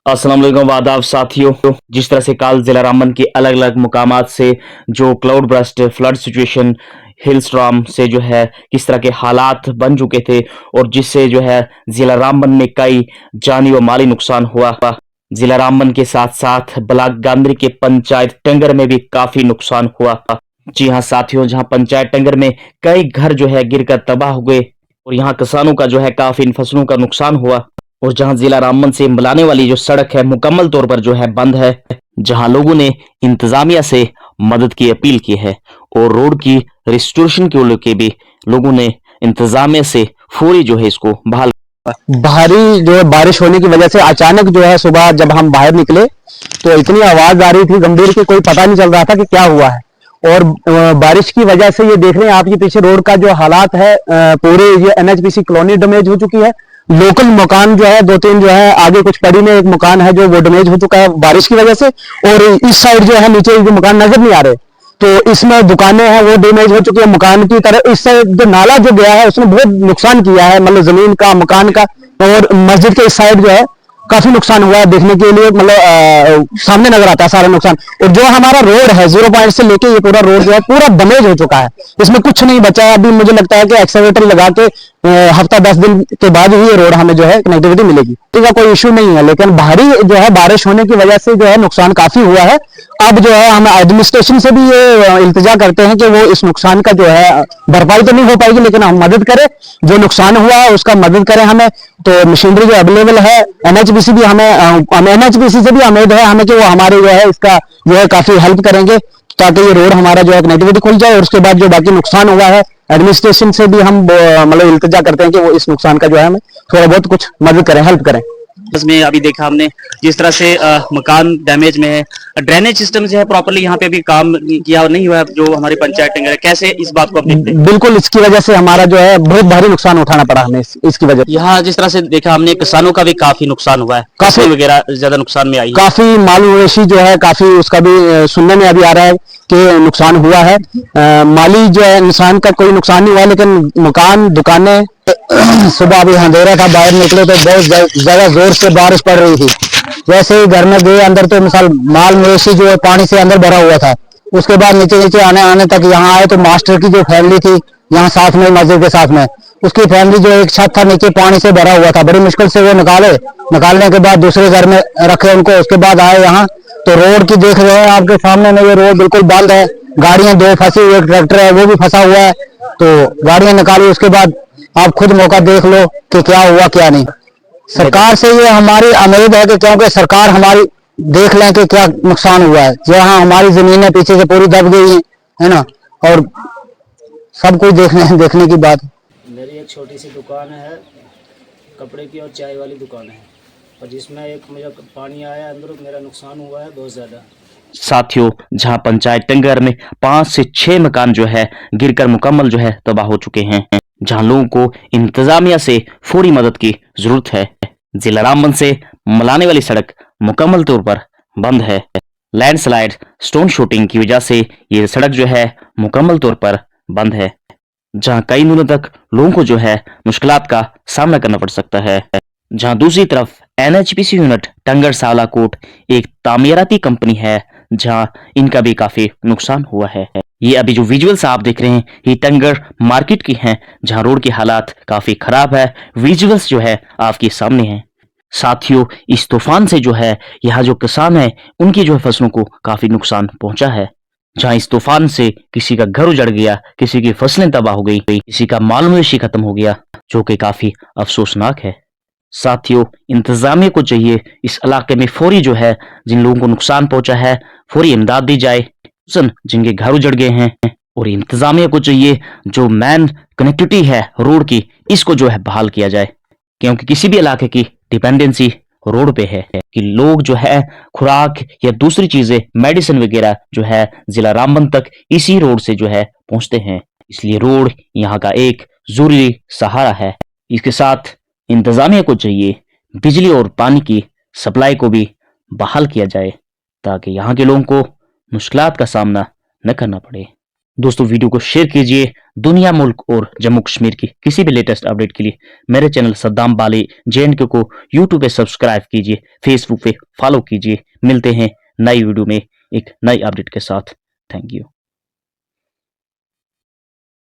अस्सलाम वालेकुम आदाब साथियों। जिस तरह से कल जिला रामबन के अलग अलग मुकामात से जो क्लाउड बर्स्ट, फ्लड सिचुएशन, हिल स्टॉर्म से जो है किस तरह के हालात बन चुके थे और जिससे जो है जिला रामबन में कई जानी व माली नुकसान हुआ। जिला रामबन के साथ साथ ब्लॉक गांधरी के पंचायत टेंगर में भी काफी नुकसान हुआ। जी हाँ साथियों, जहाँ पंचायत टेंगर में कई घर जो है गिरकर तबाह हो गए और यहाँ किसानों का जो है काफी इन फसलों का नुकसान हुआ। और जहां जिला रामबन से मिलाने वाली जो सड़क है मुकम्मल तौर पर जो है बंद है, जहां लोगों ने इंतजामिया से मदद की अपील की है और रोड की रिस्टोरेशन के लेके भी लोगों ने इंतजामिया से फौरी जो है इसको बहाल। भारी जो है बारिश होने की वजह से अचानक जो है सुबह जब हम बाहर निकले तो इतनी आवाज आ रही थी गंभीर की, कोई पता नहीं चल रहा था कि क्या हुआ है। और बारिश की वजह से ये देख रहे हैं आप, ये पीछे रोड का जो हालात है, पूरे ये एनएचपीसी कॉलोनी डैमेज हो चुकी है। लोकल मकान जो है दो तीन जो है आगे कुछ पड़ी में एक मकान है जो वो डैमेज हो चुका है बारिश की वजह से। और इस साइड जो है नीचे जो मकान नजर नहीं आ रहे, तो इसमें दुकानें हैं वो डैमेज हो चुकी है मकान की तरह। इससे जो नाला जो गया है उसने बहुत नुकसान किया है, मतलब जमीन का, मकान का। और मस्जिद के इस साइड जो है काफी नुकसान हुआ है, देखने के लिए मतलब सामने नजर आता है सारा नुकसान। और जो हमारा रोड है 0 पॉइंट से लेके ये पूरा रोड जो है पूरा डैमेज हो चुका है, इसमें कुछ नहीं बचा है। अभी मुझे लगता है कि एक्सेलेरेटर लगा के हफ्ता 10 दिन के बाद ही ये रोड हमें जो है कनेक्टिविटी मिलेगी। ठीक है, कोई इश्यू नहीं है, लेकिन भारी जो है बारिश होने की वजह से जो है नुकसान काफी हुआ है। अब जो है हम एडमिनिस्ट्रेशन से भी ये इल्तिजा करते हैं कि वो इस नुकसान का जो है भरपाई तो नहीं हो पाएगी लेकिन हम मदद करें, जो नुकसान हुआ है उसका मदद करें हमें। तो मशीनरी जो अवेलेबल है एनएचपीसी भी हमें एनएचपीसी से भी उम्मीद है हमें कि वो हमारे जो है इसका जो है काफी हेल्प करेंगे ताकि ये रोड हमारा जो है कनेक्टिविटी खुल जाए। और उसके बाद जो बाकी नुकसान हुआ है एडमिनिस्ट्रेशन से भी हम मतलब इल्तिजा करते हैं कि वो इस नुकसान का जो है हमें थोड़ा बहुत कुछ मदद करें, हेल्प करें। इसमें अभी देखा हमने जिस तरह से मकान डैमेज में है, ड्रेनेज सिस्टम जो है प्रॉपर्ली यहाँ पे अभी काम किया नहीं हुआ है जो हमारी पंचायत टेंगर है, कैसे इस बात को आप देखते हैं? बिल्कुल, इसकी वजह से हमारा जो है बहुत भारी नुकसान उठाना पड़ा हमें इसकी वजह से। यहाँ जिस तरह से देखा हमने किसानों का भी काफी नुकसान हुआ है, काफी फसल वगैरह ज्यादा नुकसान में आई है। काफी माल मवेशी जो है काफी उसका भी सुनने में अभी आ रहा है कि नुकसान हुआ है। माली जो है इंसान का कोई नुकसान नहीं हुआ, लेकिन मकान, दुकानें सुबह अभी अंधेरा था, बाहर निकले तो बहुत ज्यादा जोर से बारिश पड़ रही थी। जैसे ही घर में गए अंदर तो मिसाल माल मवेशी जो है पानी से अंदर भरा हुआ था। उसके बाद नीचे नीचे आने आने तक यहाँ आए तो मास्टर की जो फैमिली थी यहाँ साथ में मस्जिद के साथ में, उसकी फैमिली जो एक छत था नीचे पानी से भरा हुआ था, बड़ी मुश्किल से वो निकालने के बाद दूसरे घर में रखे उनको। उसके बाद आए यहाँ तो रोड की देख रहे हैं आपके सामने में, ये रोड बिल्कुल बंद है, गाड़ियां दो फंसी हुई, एक ट्रैक्टर है वो भी फंसा हुआ है। तो गाड़ियां निकाली, उसके बाद आप खुद मौका देख लो कि क्या हुआ क्या नहीं। सरकार से ये हमारी उम्मीद है कि क्योंकि सरकार हमारी देख लें कि क्या नुकसान हुआ है, जहाँ हमारी जमीनें पीछे से पूरी दब गई है ना, और सब कुछ देखने की बात। मेरी एक छोटी सी दुकान है, कपड़े की और चाय वाली दुकान है, और जिसमें एक मुझे पानी आया अंदर, मेरा नुकसान हुआ है बहुत ज़्यादा। साथियों, जहां पंचायत टेंगर में 5 से 6 मकान जो है गिरकर मुकम्मल जो है तबाह हो चुके हैं, जहां लोगों को इंतजामिया से फौरी मदद की जरूरत है। जिला रामबन से मिलाने वाली सड़क मुकम्मल तौर पर बंद है। लैंडस्लाइड, स्टोन शूटिंग की वजह से ये सड़क जो है मुकम्मल तौर पर बंद है, जहां कई दिनों तक लोगों को जो है मुश्किलात का सामना करना पड़ सकता है। जहां दूसरी तरफ एनएचपीसी यूनिट टंगर सावलाकोट एक तामीराती कंपनी है, जहां इनका भी काफी नुकसान हुआ है। ये अभी जो विजुअल्स आप देख रहे हैं ये टंगर मार्केट की हैं, जहां रोड की हालात काफी खराब है। विजुअल्स जो है आपके सामने हैं। साथियों, इस तूफान से जो है यहाँ जो किसान है उनकी जो है फसलों को काफी नुकसान पहुंचा है। जहां इस तूफान से किसी का घर उजड़ गया, किसी की फसलें तबाह हो गई, किसी का माल मवेशी खत्म हो गया, जो कि काफी अफसोसनाक है। साथियों, इंतजामिया को चाहिए इस इलाके में फौरी जो है जिन लोगों को नुकसान पहुंचा है फौरी इमदाद दी जाए, जिनके घर उजड़ गए हैं। और इंतजामिया को चाहिए जो मेन कनेक्टिविटी है रोड की, इसको जो है बहाल किया जाए, क्योंकि किसी भी इलाके की डिपेंडेंसी रोड पे है कि लोग जो है खुराक या दूसरी चीजें, मेडिसिन वगैरह जो है जिला रामबन तक इसी रोड से जो है पहुंचते हैं। इसलिए रोड यहाँ का एक जरूरी सहारा है। इसके साथ इंतजामिया को चाहिए बिजली और पानी की सप्लाई को भी बहाल किया जाए ताकि यहाँ के लोगों को मुश्किलात का सामना न करना पड़े। दोस्तों वीडियो को शेयर कीजिए। दुनिया, मुल्क और जम्मू कश्मीर की किसी भी लेटेस्ट अपडेट के लिए मेरे चैनल सद्दाम बाली JNK को यूट्यूब पे सब्सक्राइब कीजिए, फेसबुक पे फॉलो कीजिए। मिलते हैं नई वीडियो में एक नई अपडेट के साथ। Thank you.